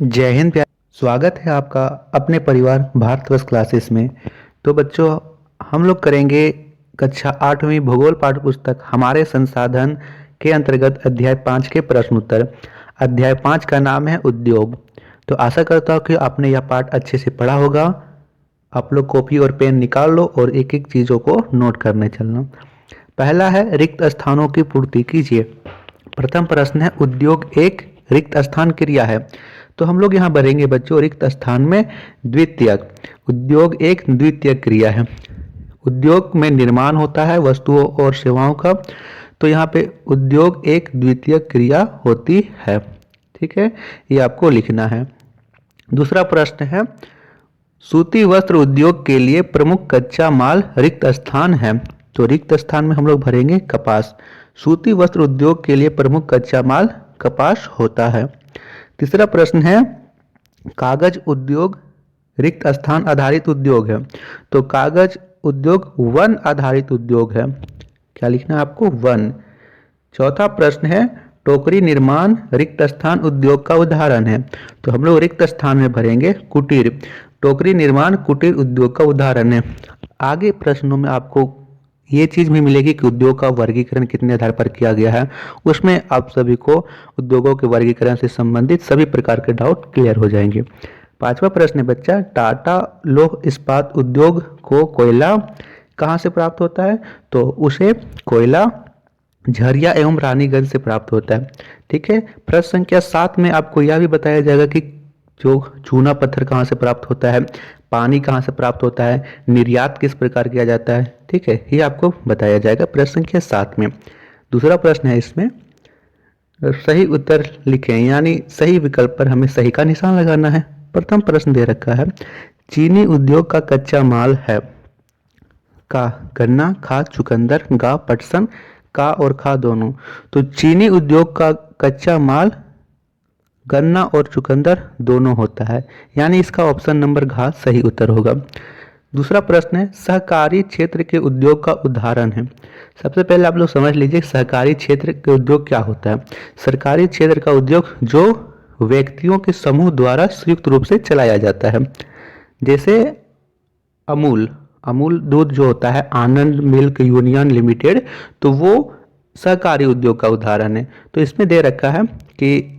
जय हिंद प्यार। स्वागत है आपका अपने परिवार भारतवर्ष क्लासेस में। तो बच्चों, हम लोग करेंगे कक्षा 8वीं भूगोल पाठ्य पुस्तक हमारे संसाधन के अंतर्गत अध्याय 5 के प्रश्न उत्तर। अध्याय 5 का नाम है उद्योग। तो आशा करता हूँ कि आपने यह पाठ अच्छे से पढ़ा होगा। आप लोग कॉपी और पेन निकाल लो और एक एक चीज़ों को नोट करने चलना। पहला है रिक्त स्थानों की पूर्ति कीजिए। प्रथम प्रश्न है उद्योग एक रिक्त स्थान क्रिया है। तो हम लोग यहाँ भरेंगे बच्चों रिक्त स्थान में द्वितीयक। उद्योग एक द्वितीयक क्रिया है। उद्योग में निर्माण होता है वस्तुओं और सेवाओं का। तो यहाँ पे उद्योग एक द्वितीयक क्रिया होती है। ठीक है, ये आपको लिखना है। दूसरा प्रश्न है सूती वस्त्र उद्योग के लिए प्रमुख कच्चा माल रिक्त स्थान है। तो रिक्त स्थान में हम लोग भरेंगे कपास। सूती वस्त्र उद्योग के लिए प्रमुख कच्चा माल कपास होता है। तीसरा प्रश्न है कागज उद्योग रिक्त स्थान आधारित उद्योग है। तो कागज उद्योग वन आधारित उद्योग है। क्या लिखना है आपको? वन। चौथा प्रश्न है टोकरी निर्माण रिक्त स्थान उद्योग का उदाहरण है। तो हम लोग रिक्त स्थान में भरेंगे कुटीर। टोकरी निर्माण कुटीर उद्योग का उदाहरण है। आगे प्रश्नों में आपको ये चीज भी मिलेगी कि उद्योग का वर्गीकरण कितने आधार पर किया गया है। उसमें आप सभी को उद्योगों के वर्गीकरण से संबंधित सभी प्रकार के डाउट क्लियर हो जाएंगे। पांचवा प्रश्न है बच्चा टाटा लौह इस्पात उद्योग को कोयला कहाँ से प्राप्त होता है। तो उसे कोयला झरिया एवं रानीगंज से प्राप्त होता है। ठीक है। प्रश्न संख्या 7 में आपको यह भी बताया जाएगा कि जो चूना पत्थर कहाँ से प्राप्त होता है, पानी कहाँ से प्राप्त होता है, निर्यात किस प्रकार किया जाता है। ठीक है, ये आपको बताया जाएगा प्रश्न संख्या 7 में। दूसरा प्रश्न है इसमें सही उत्तर लिखें, यानी सही विकल्प पर हमें सही का निशान लगाना है। प्रथम प्रश्न दे रखा है चीनी उद्योग का कच्चा माल है का गन्ना, खा, चुकंदर, गा, पटसन, का और खा दोनों। तो चीनी उद्योग का कच्चा माल गन्ना और चुकंदर दोनों होता है, यानी इसका ऑप्शन नंबर घ सही उत्तर होगा। दूसरा प्रश्न है सहकारी क्षेत्र के उद्योग का उदाहरण है। सबसे पहले आप लोग समझ लीजिए सहकारी क्षेत्र के उद्योग क्या होता है। सरकारी क्षेत्र का उद्योग जो व्यक्तियों के समूह द्वारा संयुक्त रूप से चलाया जाता है। जैसे अमूल अमूल दूध जो होता है आनंद मिल्क यूनियन लिमिटेड, तो वो सहकारी उद्योग का उदाहरण है। तो इसमें दे रखा है कि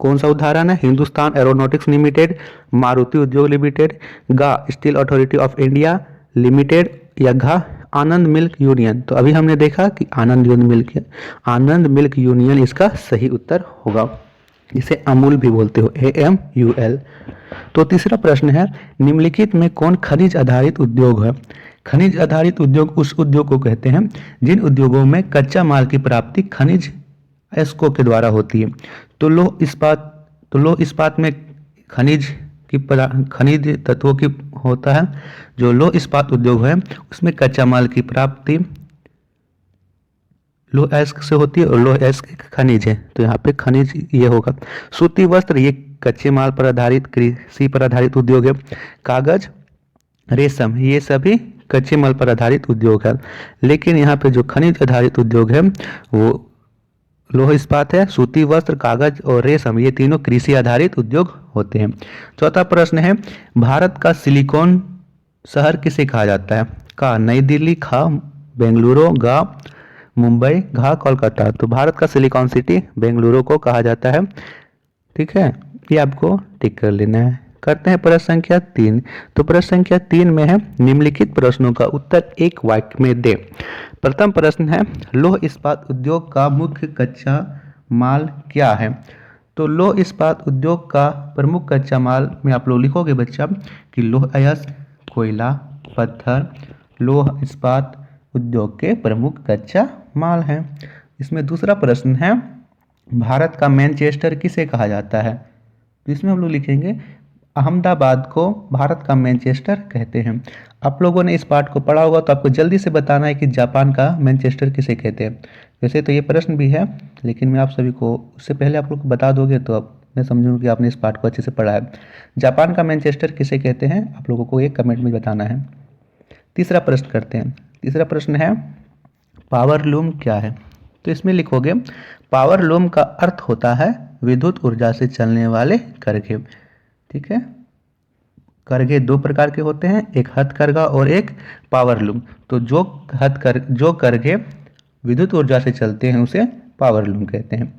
कौन सा उदाहरण है हिंदुस्तान एरोनॉटिक्स लिमिटेड, मारुति उद्योग लिमिटेड, गा steel authority of India limited, या घा आनंद मिल्क यूनियन। तो अभी हमने देखा कि आनंद मिल्क यूनियन इसका सही उत्तर होगा। इसे अमूल भी बोलते हो, AMUL। तो तीसरा प्रश्न है निम्नलिखित में कौन खनिज आधारित उद्योग है। खनिज आधारित उद्योग उस उद्योग को कहते हैं जिन उद्योगों में कच्चा माल की प्राप्ति खनिज एस्को के द्वारा होती है। तो लौह इस्पात में खनिज तत्वों की होता है। जो लौह इस्पात उद्योग है उसमें कच्चा माल की प्राप्ति लौह अयस्क से होती है और लौह अयस्क खनिज है, तो यहाँ पे खनिज ये होगा। सूती वस्त्र ये कच्चे माल पर आधारित कृषि पर आधारित उद्योग है। कागज रेशम ये सभी कच्चे माल पर आधारित उद्योग है। लेकिन यहाँ पे जो खनिज आधारित उद्योग है वो लौह इस्पात है, सूती वस्त्र, कागज और रेशम ये तीनों कृषि आधारित उद्योग होते हैं। चौथा प्रश्न है भारत का सिलिकॉन शहर किसे कहा जाता है। का नई दिल्ली, खा बेंगलुरु, गा मुंबई, घा कोलकाता। तो भारत का सिलिकॉन सिटी बेंगलुरु को कहा जाता है। ठीक है, ये आपको टिक कर लेना है। करते हैं प्रश्न संख्या 3। तो प्रश्न संख्या 3 में है निम्नलिखित प्रश्नों का उत्तर एक वाक्य में दे। प्रथम प्रश्न है लौह इस्पात उद्योग का मुख्य कच्चा माल क्या है। तो लौह इस्पात उद्योग का प्रमुख कच्चा माल में आप लोग लिखोगे बच्चा कि लौह अयस्क, कोयला, पत्थर लौह इस्पात उद्योग के प्रमुख कच्चा माल है। इसमें दूसरा प्रश्न है भारत का मैनचेस्टर किसे कहा जाता है। तो इसमें हम लोग लिखेंगे अहमदाबाद को भारत का मैनचेस्टर कहते हैं। आप लोगों ने इस पाठ को पढ़ा होगा तो आपको जल्दी से बताना है कि जापान का मैनचेस्टर किसे कहते हैं। वैसे तो ये प्रश्न भी है लेकिन मैं आप सभी को उससे पहले आप लोग को बता दोगे तो अब मैं समझूंगा कि आपने इस पाठ को अच्छे से पढ़ा है। जापान का मैनचेस्टर किसे कहते हैं आप लोगों को एक कमेंट में बताना है। तीसरा प्रश्न करते हैं। तीसरा प्रश्न है पावर लूम क्या है। तो इसमें लिखोगे पावर लूम का अर्थ होता है विद्युत ऊर्जा से चलने वाले करघे। ठीक है, करघे दो प्रकार के होते हैं, एक हथकरघा और एक पावर लूम। तो जो करघे विद्युत ऊर्जा से चलते हैं उसे पावर लूम कहते हैं।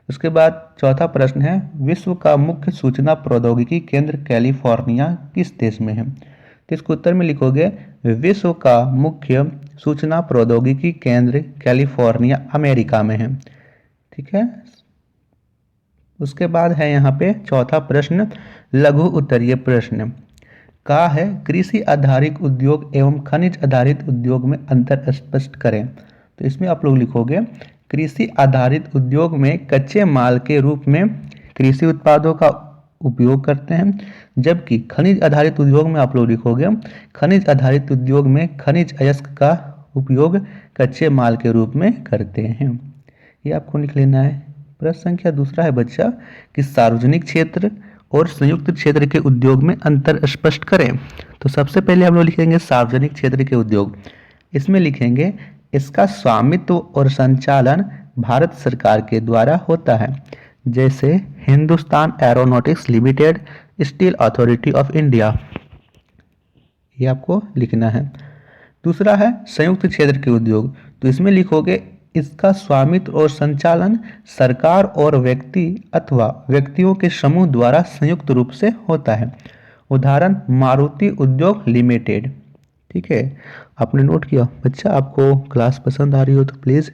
उसके बाद चौथा प्रश्न है, विश्व का मुख्य सूचना प्रौद्योगिकी केंद्र कैलिफोर्निया किस देश में है? तो इसके उत्तर में लिखोगे विश्व का मुख्य सूचना प्रौद्योगिकी केंद्र कैलिफोर्निया अमेरिका में है। ठीक है, उसके बाद है यहाँ पे चौथा प्रश्न, लघु उत्तरीय प्रश्न का है कृषि आधारित उद्योग एवं खनिज आधारित उद्योग में अंतर स्पष्ट करें। तो इसमें आप लोग लिखोगे कृषि आधारित उद्योग में कच्चे माल के रूप में कृषि उत्पादों का उपयोग करते हैं, जबकि खनिज आधारित उद्योग में आप लोग लिखोगे खनिज आधारित उद्योग में खनिज अयस्क का उपयोग कच्चे माल के रूप में करते हैं। ये आपको लिख लेना है। प्रश्न संख्या दूसरा है बच्चा कि सार्वजनिक क्षेत्र और संयुक्त क्षेत्र के उद्योग में अंतर स्पष्ट करें। तो सबसे पहले हम लोग लिखेंगे सार्वजनिक क्षेत्र के उद्योग। इसमें लिखेंगे इसका स्वामित्व और संचालन भारत सरकार के द्वारा होता है, जैसे Hindustan aeronautics limited, steel authority of India. ये आपको लिखना है। दूसरा है संयुक्त क्षेत्र के उद्योग। तो इसमें लिखोगे इसका स्वामित्व और संचालन सरकार और व्यक्ति अथवा व्यक्तियों के समूह द्वारा संयुक्त रूप से होता है। उदाहरण मारुति उद्योग लिमिटेड। ठीक है, आपने नोट किया बच्चा। आपको क्लास पसंद आ रही हो तो प्लीज़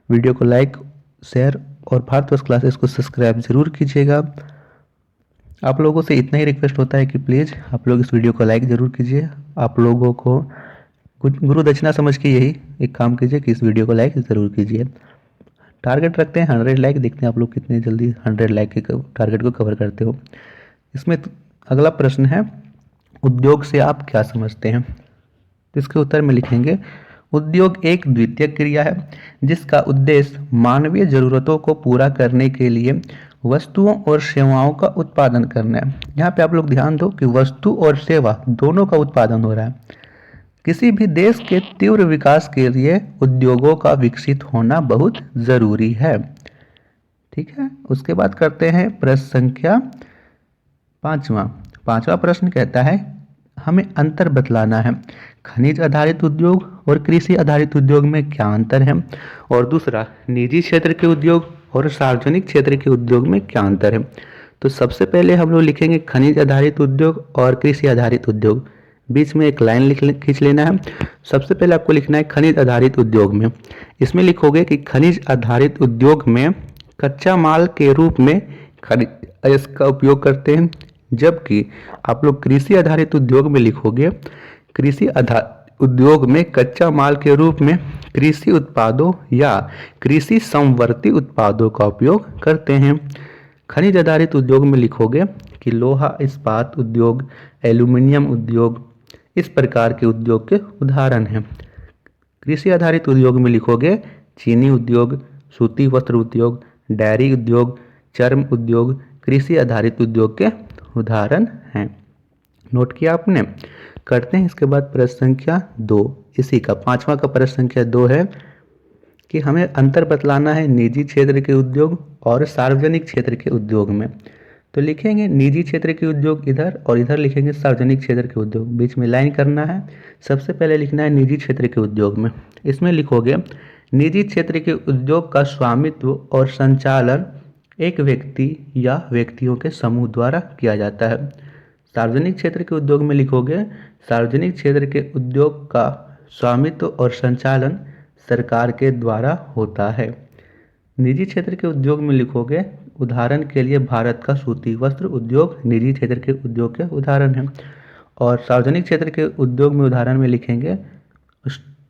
वीडियो को लाइक, शेयर और भारतवर्ष क्लासेस को सब्सक्राइब जरूर कीजिएगा। आप लोगों से इतना ही रिक्वेस्ट होता है कि प्लीज़ आप लोग इस वीडियो को लाइक ज़रूर कीजिए। आप लोगों को गुरु दक्षिणा समझ के यही एक काम कीजिए कि इस वीडियो को लाइक ज़रूर कीजिए। टारगेट रखते हैं 100 लाइक, देखते हैं आप लोग कितने जल्दी 100 लाइक के टारगेट को कवर करते हो। इसमें अगला प्रश्न है उद्योग से आप क्या समझते हैं? तो इसके उत्तर में लिखेंगे उद्योग एक द्वितीयक क्रिया है जिसका उद्देश्य मानवीय जरूरतों को पूरा करने के लिए वस्तुओं और सेवाओं का उत्पादन करना है। यहाँ पे आप लोग ध्यान दो कि वस्तु और सेवा दोनों का उत्पादन हो रहा है। किसी भी देश के तीव्र विकास के लिए उद्योगों का विकसित होना बहुत जरूरी है। ठीक है, उसके बाद करते हैं प्रश्न संख्या पांचवा प्रश्न कहता है हमें अंतर बतलाना है, खनिज आधारित उद्योग और कृषि आधारित उद्योग में क्या अंतर है? और दूसरा निजी क्षेत्र के उद्योग और सार्वजनिक क्षेत्र के उद्योग में क्या अंतर है? तो सबसे पहले हम लोग लिखेंगे खनिज आधारित उद्योग और कृषि आधारित उद्योग। बीच में एक लाइन खींच लेना है। सबसे पहले आपको लिखना है खनिज आधारित उद्योग में। इसमें लिखोगे कि खनिज आधारित उद्योग में कच्चा माल के रूप में खनिज अयस्क का उपयोग करते हैं, जबकि आप लोग कृषि आधारित उद्योग में लिखोगे कृषि आधारित उद्योग में कच्चा माल के रूप में कृषि उत्पादों या कृषि समवर्ती उत्पादों का उपयोग करते हैं। खनिज आधारित उद्योग में लिखोगे कि लोहा इस्पात उद्योग, एल्यूमिनियम उद्योग इस प्रकार के उद्योग के उदाहरण हैं। कृषि आधारित उद्योग में लिखोगे चीनी उद्योग, सूती वस्त्र उद्योग, डेयरी उद्योग, चर्म उद्योग कृषि आधारित उद्योग के उदाहरण हैं। नोट किया आपने? करते हैं इसके बाद प्रश्न संख्या 2। इसी का पांचवा का प्रश्न संख्या 2 है कि हमें अंतर बतलाना है निजी क्षेत्र के उद्योग और सार्वजनिक क्षेत्र के उद्योग में। तो लिखेंगे निजी क्षेत्र के उद्योग इधर और इधर लिखेंगे सार्वजनिक क्षेत्र के उद्योग, बीच में लाइन करना है। सबसे पहले लिखना है निजी क्षेत्र के उद्योग में। इसमें लिखोगे निजी क्षेत्र के उद्योग का स्वामित्व और संचालन एक व्यक्ति या व्यक्तियों के समूह द्वारा किया जाता है। सार्वजनिक क्षेत्र के उद्योग में लिखोगे सार्वजनिक क्षेत्र के उद्योग का स्वामित्व और संचालन सरकार के द्वारा होता है। निजी क्षेत्र के उद्योग में लिखोगे उदाहरण के लिए भारत का सूती वस्त्र उद्योग निजी क्षेत्र के उद्योग के उदाहरण हैं। और सार्वजनिक क्षेत्र के उद्योग में उदाहरण में लिखेंगे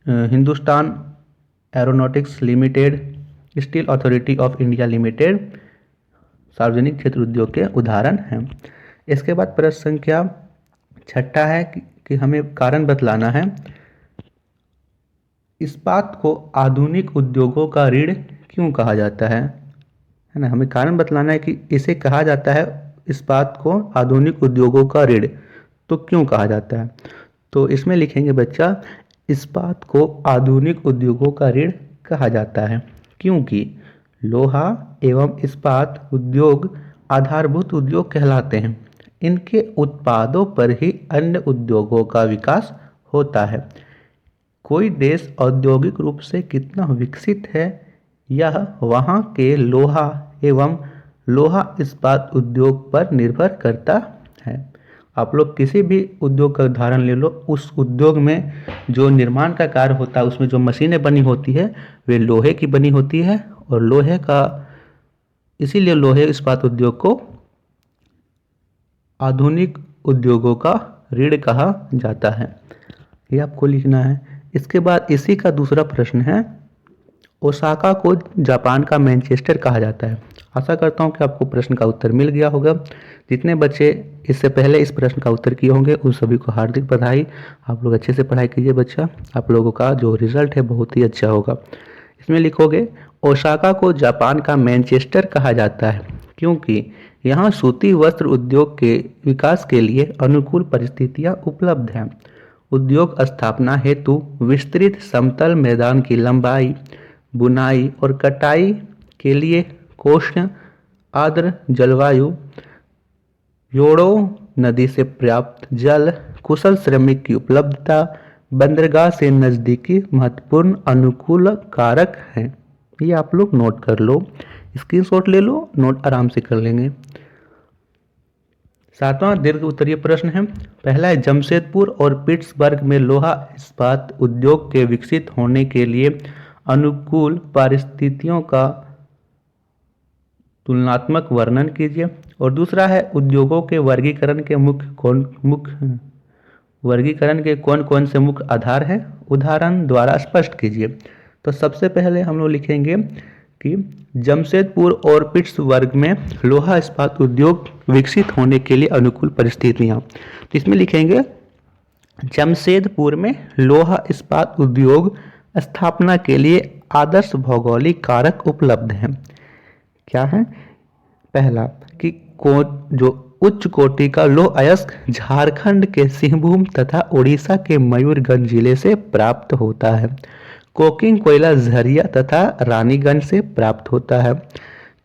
Hindustan aeronautics limited, steel authority of India limited सार्वजनिक क्षेत्र उद्योग के उदाहरण हैं। इसके बाद प्रश्न संख्या 6 है कि हमें कारण बतलाना है। इस्पात को आधुनिक उद्योगों का रीढ़ क्यों कहा जाता है ना? हमें कारण बतलाना है कि इसे कहा जाता है इस्पात को आधुनिक उद्योगों का रीढ़, तो क्यों कहा जाता है? तो इसमें लिखेंगे बच्चा इस्पात को आधुनिक उद्योगों का रीढ़ कहा जाता है। क्योंकि लोहा एवं इस्पात उद्योग आधारभूत उद्योग कहलाते हैं। इनके उत्पादों पर ही अन्य उद्योगों का विकास होता है। कोई देश औद्योगिक रूप से कितना विकसित है, यह वहाँ के लोहा एवं लोहा इस्पात उद्योग पर निर्भर करता है। आप लोग किसी भी उद्योग का उदाहरण ले लो, उस उद्योग में जो निर्माण का कार्य होता है, उसमें जो मशीनें बनी होती है वे लोहे की बनी होती है, और लोहे का इसीलिए लोहे इस्पात उद्योग को आधुनिक उद्योगों का रीढ़ कहा जाता है। ये आपको लिखना है। इसके बाद इसी का दूसरा प्रश्न है, ओसाका को जापान का मैनचेस्टर कहा जाता है। आशा करता हूँ कि आपको प्रश्न का उत्तर मिल गया होगा। जितने बच्चे इससे पहले इस प्रश्न का उत्तर किए होंगे उन सभी को हार्दिक बधाई। आप लोग अच्छे से पढ़ाई कीजिए बच्चा, आप लोगों का जो रिजल्ट है बहुत ही अच्छा होगा। इसमें लिखोगे, ओसाका को जापान का मैनचेस्टर कहा जाता है क्योंकि यहाँ सूती वस्त्र उद्योग के विकास के लिए अनुकूल परिस्थितियाँ उपलब्ध हैं। उद्योग स्थापना हेतु विस्तृत समतल मैदान की लंबाई, बुनाई और कटाई के लिए कोष्ण आर्द्र जलवायु, योडो नदी से पर्याप्त जल, कुशल श्रमिक की उपलब्धता, बंदरगाह से नज़दीकी महत्वपूर्ण अनुकूल कारक हैं। ये आप लोग नोट कर लो, स्क्रीनशॉट ले लो, नोट आराम से कर लेंगे। सातवां दीर्घ उत्तरीय प्रश्न है। पहला है, जमशेदपुर और पिट्सबर्ग में लोहा इस्पात उद्योग के विकसित होने के लिए अनुकूल परिस्थितियों का तुलनात्मक वर्णन कीजिए। और दूसरा है, उद्योगों के वर्गीकरण के कौन कौन से मुख्य आधार हैं, उदाहरण द्वारा स्पष्ट कीजिए। तो सबसे पहले हम लोग लिखेंगे कि जमशेदपुर और पिट्सबर्ग में लोहा इस्पात उद्योग विकसित होने के लिए अनुकूल परिस्थितियाँ। तो इसमें लिखेंगे, जमशेदपुर में लोहा इस्पात उद्योग स्थापना के लिए आदर्श भौगोलिक कारक उपलब्ध हैं। क्या है? पहला कि जो उच्च कोटि का लौह अयस्क झारखंड के सिंहभूम तथा उड़ीसा के मयूरभंज जिले से प्राप्त होता है। कोकिंग कोयला झरिया तथा रानीगंज से प्राप्त होता है।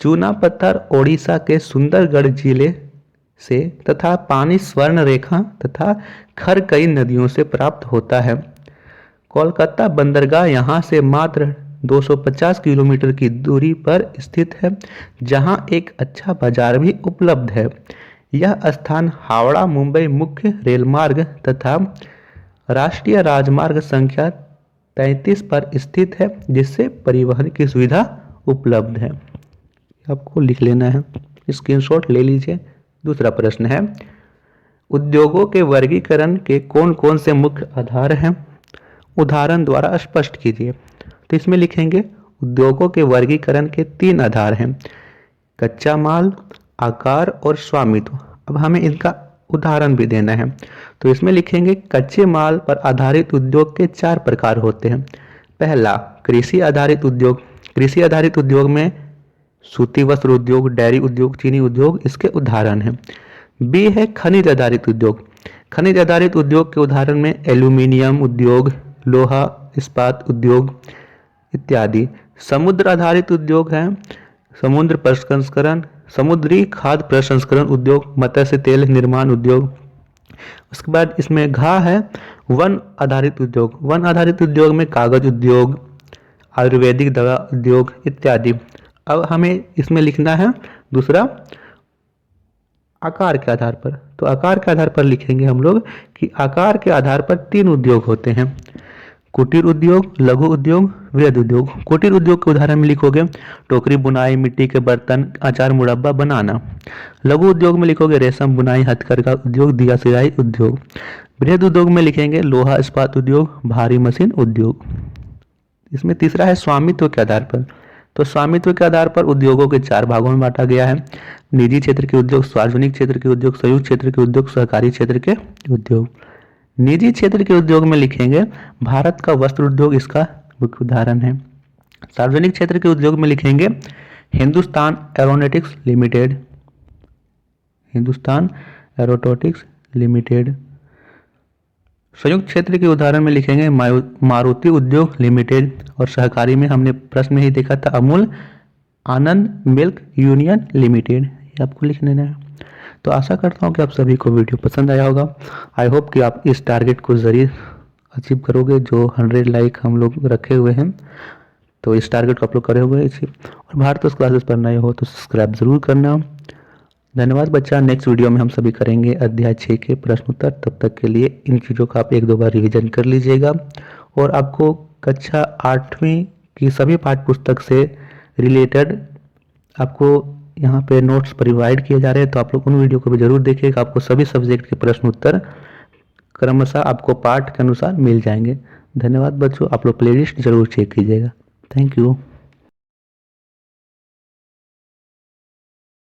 चूना पत्थर ओडिशा के सुंदरगढ़ जिले से तथा पानी स्वर्ण रेखा तथा खरकई नदियों से प्राप्त होता है। कोलकाता बंदरगाह यहाँ से मात्र 250 किलोमीटर की दूरी पर स्थित है, जहाँ एक अच्छा बाजार भी उपलब्ध है। यह स्थान हावड़ा मुंबई मुख्य रेलमार्ग तथा राष्ट्रीय राजमार्ग संख्या 33 पर स्थित है, जिससे परिवहन की सुविधा उपलब्ध है। आपको लिख लेना है, स्क्रीनशॉट ले लीजिए। दूसरा प्रश्न है, उद्योगों के वर्गीकरण के कौन कौन से मुख्य आधार हैं, उदाहरण द्वारा स्पष्ट कीजिए। तो इसमें लिखेंगे, उद्योगों के वर्गीकरण के 3 आधार हैं, कच्चा माल, आकार और स्वामित्व। अब हमें इनका उदाहरण भी देना है। तो इसमें लिखेंगे, कच्चे माल पर आधारित उद्योग के 4 प्रकार होते हैं। पहला, कृषि आधारित उद्योग। कृषि आधारित उद्योग में सूती वस्त्र उद्योग, डेयरी उद्योग, चीनी उद्योग इसके उदाहरण हैं। बी है खनिज आधारित उद्योग। खनिज आधारित उद्योग के उदाहरण में एल्यूमिनियम उद्योग, लोहा इस्पात उद्योग इत्यादि। समुद्र आधारित उद्योग है समुद्र प्रसंस्करण, समुद्री खाद्य प्रसंस्करण उद्योग, मत्स्य तेल निर्माण उद्योग। उसके बाद इसमें घा है वन आधारित उद्योग। वन आधारित उद्योग में कागज उद्योग, आयुर्वेदिक दवा उद्योग इत्यादि। अब हमें इसमें लिखना है दूसरा, आकार के आधार पर। तो आकार के आधार पर लिखेंगे हम लोग कि आकार के आधार पर 3 उद्योग होते हैं, कुटीर उद्योग, लघु उद्योग, वृहद उद्योग। कुटीर उद्योग के उदाहरण में लिखोगे, टोकरी बुनाई, मिट्टी के बर्तन, अचार मुरब्बा बनाना। लघु उद्योग में लिखोगे, रेशम बुनाई, हथकरघा उद्योग, दिया सिलाई उद्योग। वृहद उद्योग में लिखेंगे, लोहा इस्पात उद्योग, भारी मशीन उद्योग। इसमें तीसरा है स्वामित्व के आधार पर। तो स्वामित्व के आधार पर उद्योगों के 4 भागों में बांटा गया है, निजी क्षेत्र के उद्योग, सार्वजनिक क्षेत्र के उद्योग, संयुक्त क्षेत्र के उद्योग, सहकारी क्षेत्र के उद्योग। निजी क्षेत्र के उद्योग में लिखेंगे, भारत का वस्त्र उद्योग इसका मुख्य उदाहरण है। सार्वजनिक क्षेत्र के उद्योग में लिखेंगे, Hindustan aeronautics limited, Hindustan aeronautics limited. संयुक्त क्षेत्र के उदाहरण में लिखेंगे मारुति उद्योग लिमिटेड, और सहकारी में हमने प्रश्न में ही देखा था अमूल आनंद मिल्क यूनियन लिमिटेड, ये आपको लिख लेना है। तो आशा करता हूँ कि आप सभी को वीडियो पसंद आया होगा। आई होप कि आप इस टारगेट को ज़रूर अचीव करोगे जो 100 लाइक हम लोग रखे हुए हैं। तो इस टारगेट को आप लोग करे हुए अचीव, और भारत क्लासेस पर नए हो तो सब्सक्राइब जरूर करना। धन्यवाद बच्चा। नेक्स्ट वीडियो में हम सभी करेंगे अध्याय 6 के प्रश्न उत्तर। तब तक के लिए इन चीज़ों का आप 1-2 बार रिवीजन कर लीजिएगा, और आपको कक्षा 8वीं की सभी पाठ्य पुस्तक से रिलेटेड आपको यहाँ पे नोट्स प्रोवाइड किए जा रहे हैं। तो आप लोग उन वीडियो को भी जरूर देखिएगा, आपको सभी सब्जेक्ट के प्रश्न उत्तर क्रमशः आपको पाठ के अनुसार मिल जाएंगे। धन्यवाद बच्चों। आप लोग प्लेलिस्ट जरूर चेक कीजिएगा। Thank you.